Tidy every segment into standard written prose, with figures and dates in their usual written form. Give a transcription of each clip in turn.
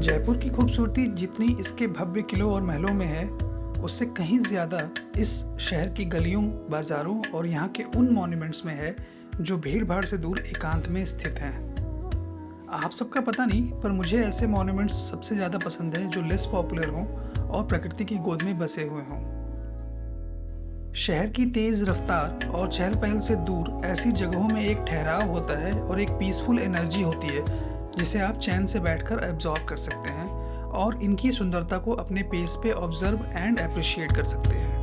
जयपुर की खूबसूरती जितनी इसके भव्य किलों और महलों में है, उससे कहीं ज़्यादा इस शहर की गलियों, बाज़ारों और यहाँ के उन मॉन्यूमेंट्स में है जो भीड़-भाड़ से दूर एकांत में स्थित हैं। आप सबका पता नहीं, पर मुझे ऐसे मॉन्यूमेंट्स सबसे ज़्यादा पसंद हैं जो लेस पॉपुलर हों और प्रकृति की गोद में बसे हुए हों। शहर की तेज़ रफ्तार और चहल-पहल से दूर ऐसी जगहों में एक ठहराव होता है और एक पीसफुल एनर्जी होती है, जिसे आप चैन से बैठकर एब्जॉर्ब कर सकते हैं और इनकी सुंदरता को अपने पेस पे ऑब्जर्व एंड अप्रिशिएट कर सकते हैं।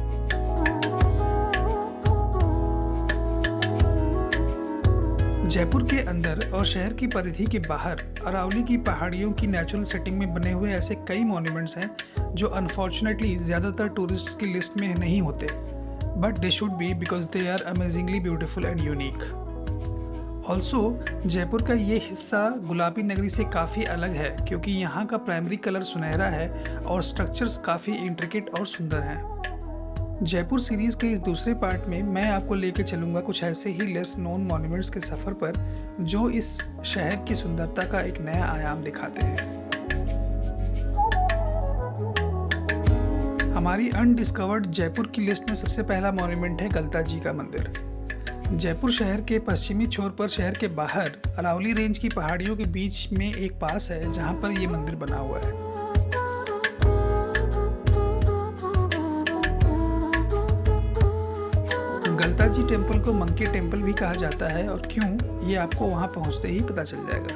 जयपुर के अंदर और शहर की परिधि के बाहर अरावली की पहाड़ियों की नेचुरल सेटिंग में बने हुए ऐसे कई मॉन्यूमेंट्स हैं जो अनफॉर्चुनेटली ज़्यादातर टूरिस्ट्स की लिस्ट में नहीं होते, but they should be because they are amazingly beautiful and unique. Also Jaipur का ये हिस्सा गुलाबी नगरी से काफ़ी अलग है क्योंकि यहाँ का प्राइमरी कलर सुनहरा है और स्ट्रक्चर्स काफ़ी इंट्रिकेट और सुंदर हैं। जयपुर सीरीज़ के इस दूसरे पार्ट में मैं आपको लेके चलूँगा कुछ ऐसे ही लेस नोन मॉन्यूमेंट्स के सफ़र पर जो इस शहर की सुंदरता का एक नया आयाम दिखाते हैं। हमारी अनडिस्कवर्ड जयपुर की लिस्ट में सबसे पहला मॉन्यूमेंट है गलता जी का मंदिर। जयपुर शहर के पश्चिमी छोर पर शहर के बाहर अरावली रेंज की पहाड़ियों के बीच में एक पास है जहां पर यह मंदिर बना हुआ है। गलता जी टेम्पल को मंकी टेम्पल भी कहा जाता है और क्यों, ये आपको वहां पहुंचते ही पता चल जाएगा।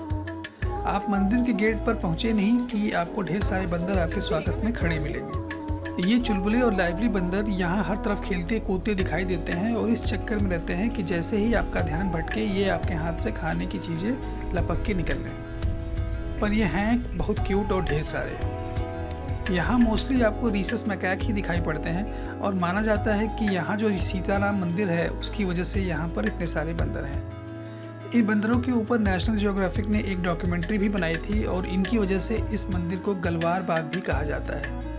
आप मंदिर के गेट पर पहुंचे नहीं कि आपको ढेर सारे बंदर आपके स्वागत में खड़े मिलेंगे। ये चुलबुले और लाइवली बंदर यहाँ हर तरफ खेलते कूदते दिखाई देते हैं और इस चक्कर में रहते हैं कि जैसे ही आपका ध्यान भटके ये आपके हाथ से खाने की चीज़ें लपक के निकल लें। पर ये हैं बहुत क्यूट और ढेर सारे। यहाँ मोस्टली आपको रीसस मैकैक ही दिखाई पड़ते हैं और माना जाता है कि यहाँ जो सीताराम मंदिर है उसकी वजह से यहाँ पर इतने सारे बंदर हैं। इन बंदरों के ऊपर नेशनल जियोग्राफिक ने एक डॉक्यूमेंट्री भी बनाई थी और इनकी वजह से इस मंदिर को गलवार बाग भी कहा जाता है।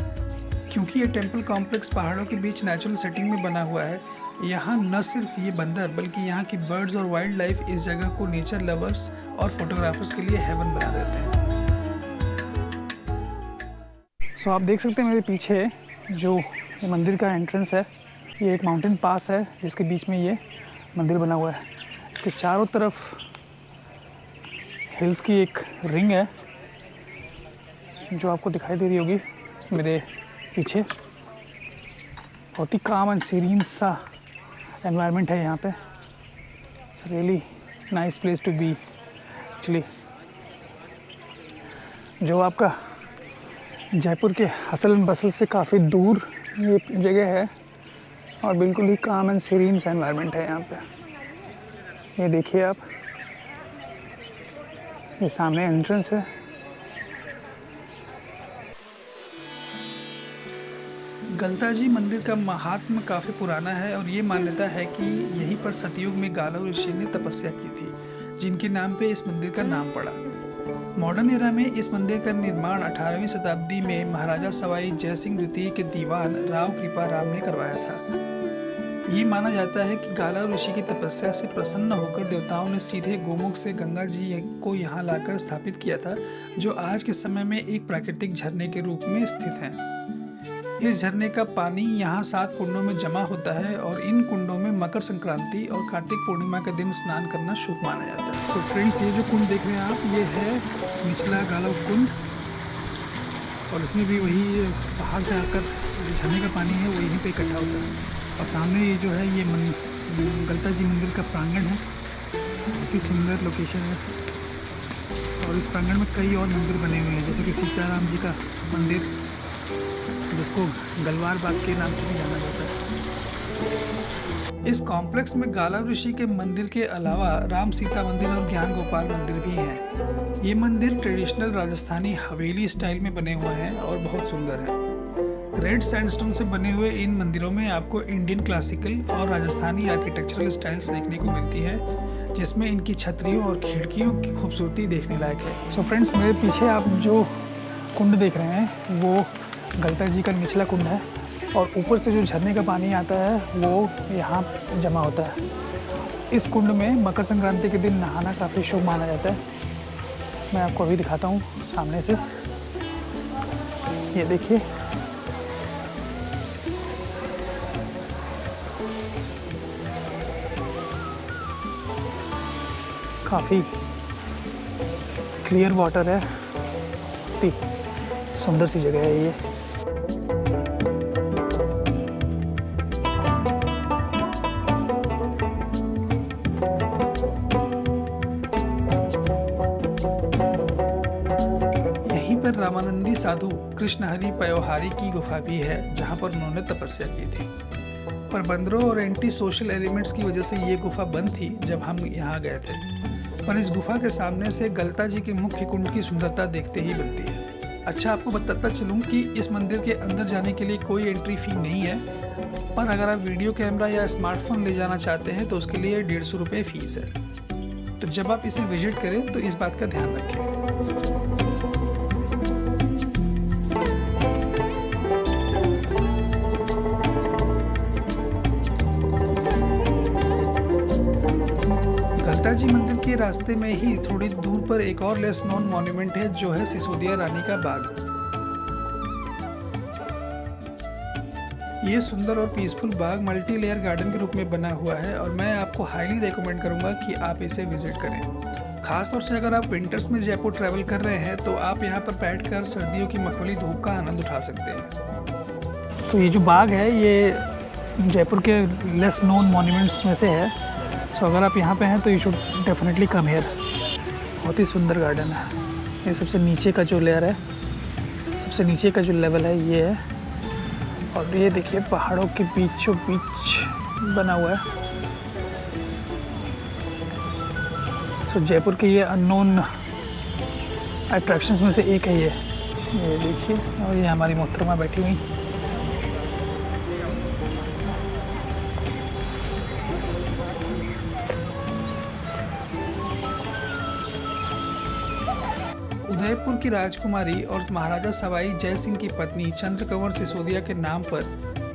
क्योंकि ये टेम्पल कॉम्प्लेक्स पहाड़ों के बीच नेचुरल सेटिंग में बना हुआ है, यहाँ न सिर्फ ये बंदर बल्कि यहाँ की बर्ड्स और वाइल्ड लाइफ इस जगह को नेचर लवर्स और फोटोग्राफर्स के लिए हेवन बना देते हैं। सो आप देख सकते हैं मेरे पीछे जो ये मंदिर का एंट्रेंस है, ये एक माउंटेन पास है जिसके बीच में ये मंदिर बना हुआ है। इसके चारों तरफ हिल्स की एक रिंग है जो आपको दिखाई दे रही होगी मेरे पीछे। बहुत ही काम एंड सीरीन सा एनवायरनमेंट है यहाँ पे। It's really nice place to be actually. जो आपका जयपुर के हसल एंड बसल से काफ़ी दूर ये जगह है और बिल्कुल ही काम एंड सीरीन सा एनवायरनमेंट है यहाँ पे। ये देखिए आप, ये सामने एंट्रेंस है। गलता जी मंदिर का महात्म्य काफ़ी पुराना है और ये मान्यता है कि यहीं पर सतयुग में गालव ऋषि ने तपस्या की थी, जिनके नाम पे इस मंदिर का नाम पड़ा। मॉडर्न एरा में इस मंदिर का निर्माण 18वीं शताब्दी में महाराजा सवाई जय सिंह द्वितीय के दीवान राव कृपा राम ने करवाया था। ये माना जाता है कि गालव ऋषि की तपस्या से प्रसन्न होकर देवताओं ने सीधे गोमुख से गंगा जी को यहाँ लाकर स्थापित किया था, जो आज के समय में एक प्राकृतिक झरने के रूप में स्थित है। इस झरने का पानी यहाँ 7 कुंडों में जमा होता है और इन कुंडों में मकर संक्रांति और कार्तिक पूर्णिमा के दिन स्नान करना शुभ माना जाता है। तो फ्रेंड्स, ये जो कुंड देख रहे हैं आप, ये है निचला गालव कुंड और इसमें भी वही पहाड़ से आकर झरने का पानी है वो यहीं पे इकट्ठा होता है। और सामने ये जो है ये गलता जी मंदिर का प्रांगण है, बहुत ही सुंदर लोकेशन है। और इस प्रांगण में कई और मंदिर बने हुए हैं, जैसे कि सीताराम जी का मंदिर जिसको गलवार बाग के नाम से भी जाना जाता है। इस कॉम्प्लेक्स में गालव ऋषि के मंदिर के अलावा राम सीता मंदिर और ज्ञान गोपाल मंदिर भी हैं। ये मंदिर ट्रेडिशनल राजस्थानी हवेली स्टाइल में बने हुए हैं और बहुत सुंदर हैं। रेड सैंडस्टोन से बने हुए इन मंदिरों में आपको इंडियन क्लासिकल और राजस्थानी आर्किटेक्चरल स्टाइल्स देखने को मिलती है, जिसमें इनकी छतरियों और खिड़कियों की खूबसूरती देखने लायक है। सो फ्रेंड्स, मेरे पीछे आप जो कुंड देख रहे हैं वो गलता जी का निचला कुंड है और ऊपर से जो झरने का पानी आता है वो यहाँ जमा होता है। इस कुंड में मकर संक्रांति के दिन नहाना काफ़ी शुभ माना जाता है। मैं आपको अभी दिखाता हूँ सामने से। ये देखिए, काफ़ी क्लियर वाटर है, इतनी सुंदर सी जगह है ये। यहीं पर रामानंदी साधु कृष्णहरि पयोहारी की गुफा भी है, जहां पर उन्होंने तपस्या की थी। पर बंदरों और एंटी सोशल एलिमेंट्स की वजह से ये गुफा बंद थी जब हम यहाँ गए थे। पर इस गुफा के सामने से गलता जी के मुख्य कुंड की सुंदरता देखते ही बनती है। अच्छा, आपको बताता चलूँ कि इस मंदिर के अंदर जाने के लिए कोई एंट्री फी नहीं है, पर अगर आप वीडियो कैमरा या स्मार्टफोन ले जाना चाहते हैं तो उसके लिए 150 रुपये फीस है। तो जब आप इसे विजिट करें तो इस बात का ध्यान रखें। गलता जी मंदिर के रास्ते में ही थोड़ी दूर पर एक और लेस नोन मॉन्यूमेंट है, जो है सिसोदिया रानी का बाग। ये सुंदर और पीसफुल बाग मल्टी लेयर गार्डन के रूप में बना हुआ है और मैं आपको हाईली रेकमेंड करूंगा कि आप इसे विजिट करें। खास तौर से अगर आप विंटर्स में जयपुर ट्रैवल कर रहे हैं तो आप यहाँ पर बैठकर सर्दियों की मखमली धूप का आनंद उठा सकते हैं। तो ये जो बाग है ये जयपुर के लेस नोन मॉन्यूमेंट्स में से है। सो अगर आप यहाँ पे हैं तो you should definitely come here. बहुत ही सुंदर गार्डन है। ये सबसे नीचे का जो लेयर है, सबसे नीचे का जो लेवल है ये है, और ये देखिए पहाड़ों के बीचों बीच बना हुआ है। सो जयपुर के ये अननोन अट्रैक्शंस में से एक है ये देखिए। और ये हमारी मोहतरमा बैठी हुई। उदयपुर की राजकुमारी और महाराजा सवाई जय सिंह की पत्नी चंद्रकंवर सिसोदिया के नाम पर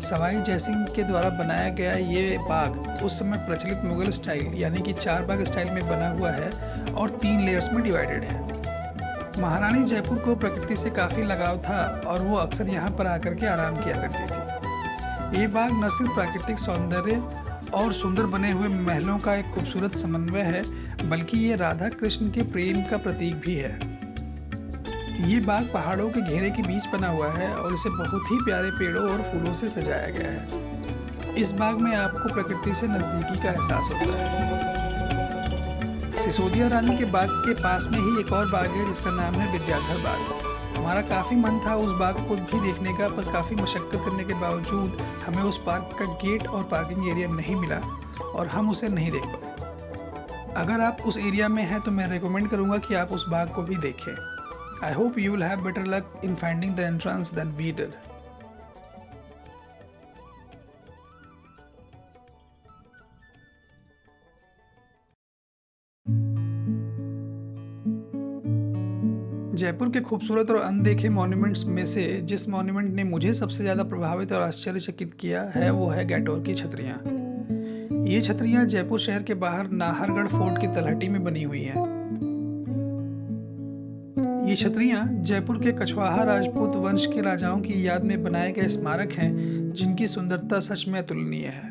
सवाई जय सिंह के द्वारा बनाया गया ये बाग उस समय प्रचलित मुगल स्टाइल यानी कि 4 बाग स्टाइल में बना हुआ है और 3 लेयर्स में डिवाइडेड है। महारानी जयपुर को प्रकृति से काफ़ी लगाव था और वो अक्सर यहाँ पर आकर के आराम किया करती थी। ये बाग न सिर्फ प्राकृतिक सौंदर्य और सुंदर बने हुए महलों का एक खूबसूरत समन्वय है, बल्कि ये राधा कृष्ण के प्रेम का प्रतीक भी है। ये बाग पहाड़ों के घेरे के बीच बना हुआ है और इसे बहुत ही प्यारे पेड़ों और फूलों से सजाया गया है। इस बाग में आपको प्रकृति से नज़दीकी का एहसास होता है। सिसोदिया रानी के बाग के पास में ही एक और बाग है जिसका नाम है विद्याधर बाग। हमारा काफ़ी मन था उस बाग को भी देखने का, पर काफ़ी मशक्क़त करने के बावजूद हमें उस पार्क का गेट और पार्किंग एरिया नहीं मिला और हम उसे नहीं देख पाए। अगर आप उस एरिया में हैं तो मैं रेकमेंड करूँगा कि आप उस बाग को भी देखें। I hope you will have better luck in finding the entrance than we did. Jaipur के खूबसूरत और अनदेखे मॉन्यूमेंट्स में से जिस मॉन्यूमेंट ने मुझे सबसे ज़्यादा प्रभावित और आश्चर्यचकित किया है वो है गैटोर की छतरियाँ। ये छतरियाँ जयपुर शहर के बाहर नाहरगढ़ फोर्ट की तलहटी में बनी हुई हैं। ये छतरियाँ जयपुर के कछवाहा राजपूत वंश के राजाओं की याद में बनाए गए स्मारक हैं, जिनकी सुंदरता सच में अतुलनीय है।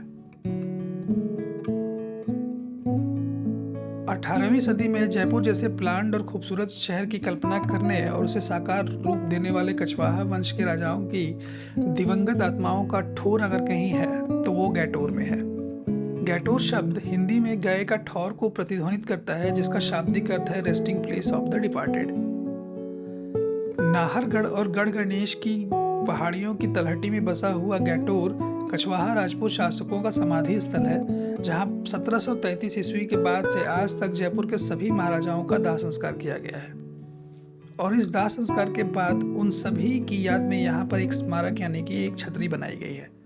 18वीं सदी में जयपुर जैसे प्लान्ड और खूबसूरत शहर की कल्पना करने और उसे साकार रूप देने वाले कछवाहा वंश के राजाओं की दिवंगत आत्माओं का ठोर अगर कहीं है तो वो गैटोर में है। गैटोर शब्द हिंदी में गए का ठौर को प्रतिध्वनित करता है, जिसका शाब्दिक अर्थ है resting place of the departed. Nahargarh और गढ़ गणेश की पहाड़ियों की तलहटी में बसा हुआ गैटोर कछवाहा राजपूत शासकों का समाधि स्थल है, जहां 1733 ईस्वी के बाद से आज तक जयपुर के सभी महाराजाओं का दाह संस्कार किया गया है। और इस दाह संस्कार के बाद उन सभी की याद में यहाँ पर एक स्मारक यानी कि एक छतरी बनाई गई है।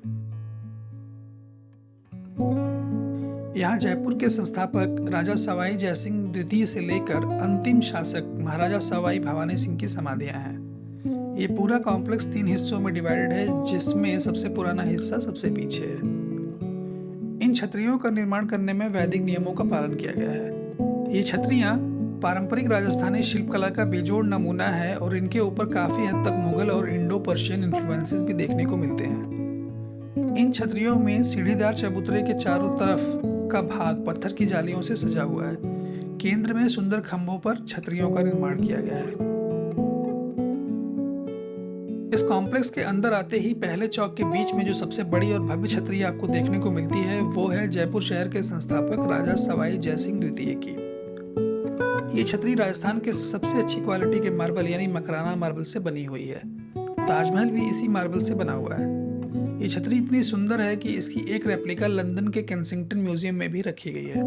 यहाँ जयपुर के संस्थापक राजा सवाई जयसिंह द्वितीय से लेकर अंतिम शासक महाराजा सवाई भवानी सिंह की समाधियां हैं। ये पूरा कॉम्प्लेक्स 3 हिस्सों में डिवाइडेड है, जिसमें सबसे पुराना हिस्सा सबसे पीछे है। इन छतरियों का निर्माण करने में वैदिक नियमों का पालन किया गया है। ये छतरियां पारंपरिक राजस्थानी शिल्पकला का बेजोड़ नमूना है और इनके ऊपर काफ़ी हद तक मुगल और इंडो पर्शियन इन्फ्लुएंसेस भी देखने को मिलते हैं। इन छतरियों में सीढ़ीदार चबूतरे के चारों तरफ का भाग पत्थर की जालियों से सजा हुआ है। केंद्र में सुंदर खंभों पर छतरियों का निर्माण किया गया है। इस कॉम्प्लेक्स के अंदर आते ही पहले चौक के बीच में जो सबसे बड़ी और भव्य छतरी आपको देखने को मिलती है वो है जयपुर शहर के संस्थापक राजा सवाई जयसिंह द्वितीय की। ये छतरी राजस्थान के सबसे अच्छी क्वालिटी के मार्बल यानी मकराना मार्बल से बनी हुई है। ताजमहल भी इसी मार्बल से बना हुआ है। ये छतरी इतनी सुंदर है कि इसकी एक रेप्लिका लंदन के केंसिंगटन म्यूजियम में भी रखी गई है।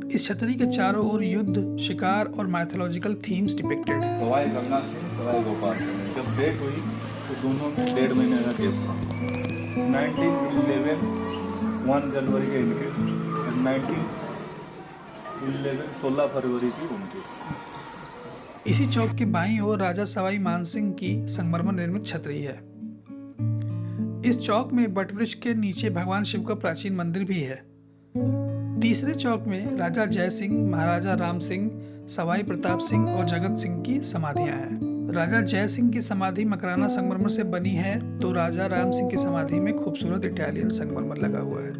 इस छतरी के चारों ओर युद्ध, शिकार और माइथोलॉजिकल थीम्स डिपिक्टेड हैं। सवाई गंगा सिंह, सवाई गोपाल सिंह जब डेथ हुई तो दोनों में 1.5 महीने का केस था। 1911 1 जनवरी के इनके, 1911 16 फरवरी की उनकी। इसी चौक के बाईं ओर राजा सवाई मानसिंह की संगमरमर निर्मित छतरी है। इस चौक में बटवृक्ष के नीचे भगवान शिव का प्राचीन मंदिर भी है। तीसरे चौक में राजा जय सिंह, महाराजा राम सिंह, सवाई प्रताप सिंह और जगत सिंह की समाधियां हैं। राजा जय सिंह की समाधि मकराना संगमरमर से बनी है तो राजा राम सिंह की समाधि में खूबसूरत इटालियन संगमरमर लगा हुआ है।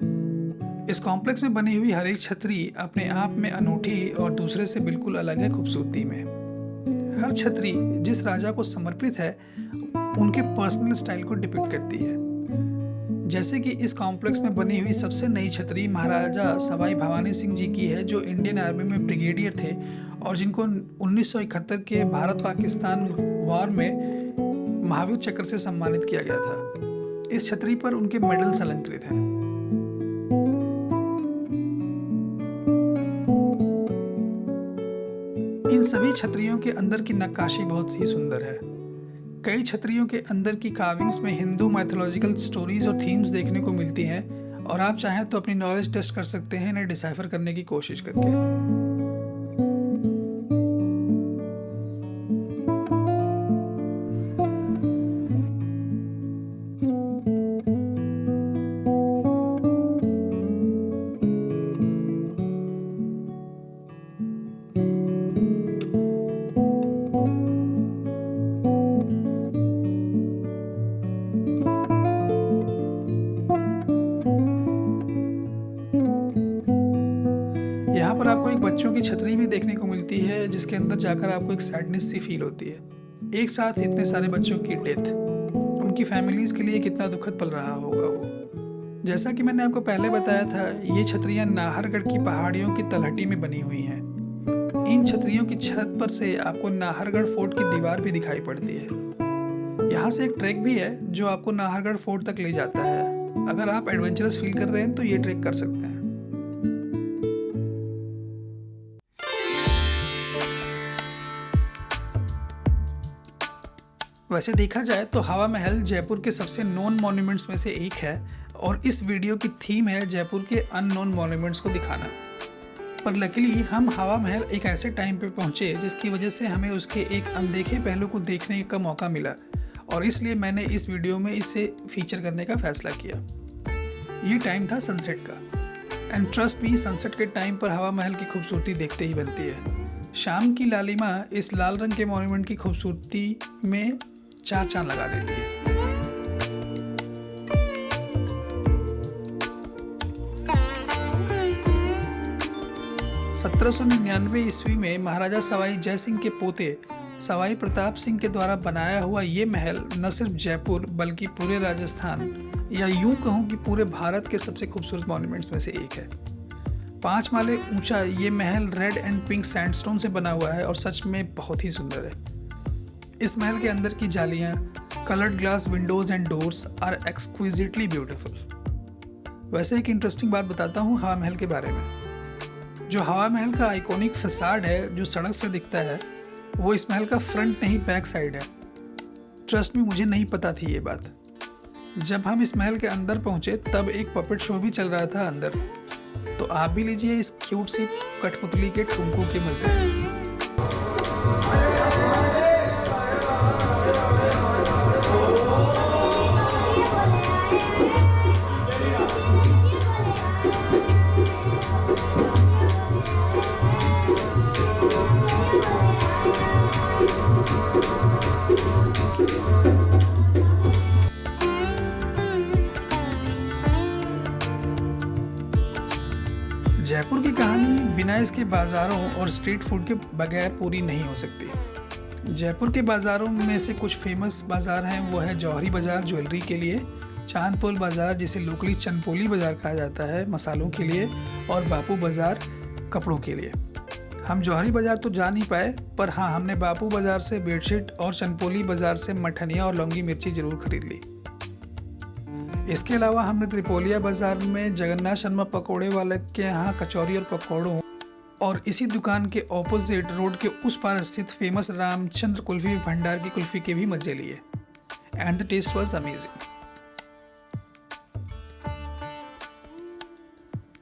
इस कॉम्प्लेक्स में बनी हुई हर एक छतरी अपने आप में अनूठी और दूसरे से बिल्कुल अलग है खूबसूरती में। हर छतरी जिस राजा को समर्पित है उनके पर्सनल स्टाइल को डिपिक्ट करती है। जैसे कि इस कॉम्प्लेक्स में बनी हुई सबसे नई छतरी महाराजा सवाई भवानी सिंह जी की है जो इंडियन आर्मी में ब्रिगेडियर थे और जिनको 1971 के भारत पाकिस्तान वॉर में महावीर चक्र से सम्मानित किया गया था। इस छतरी पर उनके मेडल्स अलंकृत हैं। इन सभी छतरियों के अंदर की नक्काशी बहुत ही सुंदर है। कई छतरियों के अंदर की कार्विंग्स में हिंदू माइथोलॉजिकल स्टोरीज और थीम्स देखने को मिलती हैं और आप चाहें तो अपनी नॉलेज टेस्ट कर सकते हैं इन्हें डिसाइफर करने की कोशिश करके। यहाँ पर आपको एक बच्चों की छतरी भी देखने को मिलती है जिसके अंदर जाकर आपको एक सैडनेस सी फील होती है। एक साथ इतने सारे बच्चों की डेथ उनकी फैमिलीज के लिए कितना दुखद पल रहा होगा वो। जैसा कि मैंने आपको पहले बताया था ये छतरियाँ नाहरगढ़ की पहाड़ियों की तलहटी में बनी हुई हैं। इन छतरियों की छत पर से आपको नाहरगढ़ फोर्ट की दीवार भी दिखाई पड़ती है। यहाँ से एक ट्रैक भी है जो आपको नाहरगढ़ फोर्ट तक ले जाता है। अगर आप एडवेंचरस फील कर रहे हैं तो ये ट्रैक कर सकते हैं। वैसे देखा जाए तो हवा महल जयपुर के सबसे नोन मॉन्यूमेंट्स में से एक है और इस वीडियो की थीम है जयपुर के अननोन मॉन्यूमेंट्स को दिखाना। पर लकीली हम हवा महल एक ऐसे टाइम पे पहुंचे जिसकी वजह से हमें उसके एक अनदेखे पहलू को देखने का मौका मिला और इसलिए मैंने इस वीडियो में इसे फीचर करने का फैसला किया। ये टाइम था सनसेट का एंड ट्रस्ट मी सनसेट के टाइम पर हवा महल की खूबसूरती देखते ही बनती है। शाम की लालिमा इस लाल रंग के मॉन्यूमेंट की खूबसूरती में 4 चांद लगा देती है। 1799 ईस्वी में महाराजा सवाई जय सिंह के पोते सवाई प्रताप सिंह के द्वारा बनाया हुआ ये महल न सिर्फ जयपुर बल्कि पूरे राजस्थान या यूं कहूँ कि पूरे भारत के सबसे खूबसूरत मॉन्यूमेंट्स में से एक है। 5 माले ऊंचा ये महल रेड एंड पिंक सैंडस्टोन से बना हुआ है और सच में बहुत ही सुंदर है। इस महल के अंदर की जालियाँ, coloured glass windows and doors are exquisitely beautiful. वैसे एक इंटरेस्टिंग बात बताता हूँ हवा महल के बारे में। जो हवा महल का आइकॉनिक फसाड है जो सड़क से दिखता है वो इस महल का फ्रंट नहीं बैक साइड है। ट्रस्ट में मुझे नहीं पता थी ये बात। जब हम इस महल के अंदर पहुँचे तब एक पपेट शो भी चल रहा था अंदर, तो आप भी लीजिए इस क्यूट सी कठपुतली के ठुमकों के मजे। जयपुर की कहानी बिना इसके बाज़ारों और स्ट्रीट फूड के बगैर पूरी नहीं हो सकती। जयपुर के बाज़ारों में से कुछ फेमस बाज़ार हैं, वो है जौहरी बाज़ार ज्वेलरी के लिए, चांदपोल बाज़ार जिसे लोकली चंदपोली बाज़ार कहा जाता है मसालों के लिए, और बापू बाज़ार कपड़ों के लिए। हम जौहरी बाज़ार तो जा नहीं पाए, पर हाँ हमने बापू बाज़ार से बेडशीट और चंदपोली बाज़ार से मठनिया और लौंगी मिर्ची ज़रूर खरीद ली। इसके अलावा हमने त्रिपोलिया बाज़ार में जगन्नाथ शर्मा पकोड़े वाले के यहाँ कचौरी और पकौड़ों, और इसी दुकान के ऑपोजिट रोड के उस पार स्थित फेमस रामचंद्र कुल्फी भंडार की कुल्फी के भी मज़े लिए। And the taste was amazing.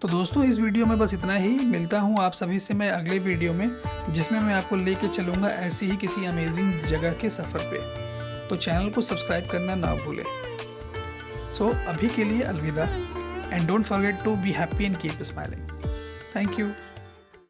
तो दोस्तों इस वीडियो में बस इतना ही। मिलता हूँ आप सभी से मैं अगले वीडियो में, जिसमें मैं आपको लेके चलूँगा ऐसी ही किसी अमेजिंग जगह के सफ़र पे। तो चैनल को सब्सक्राइब करना ना भूलें। सो अभी के लिए अलविदा, and don't forget to be happy and keep smiling. Thank you.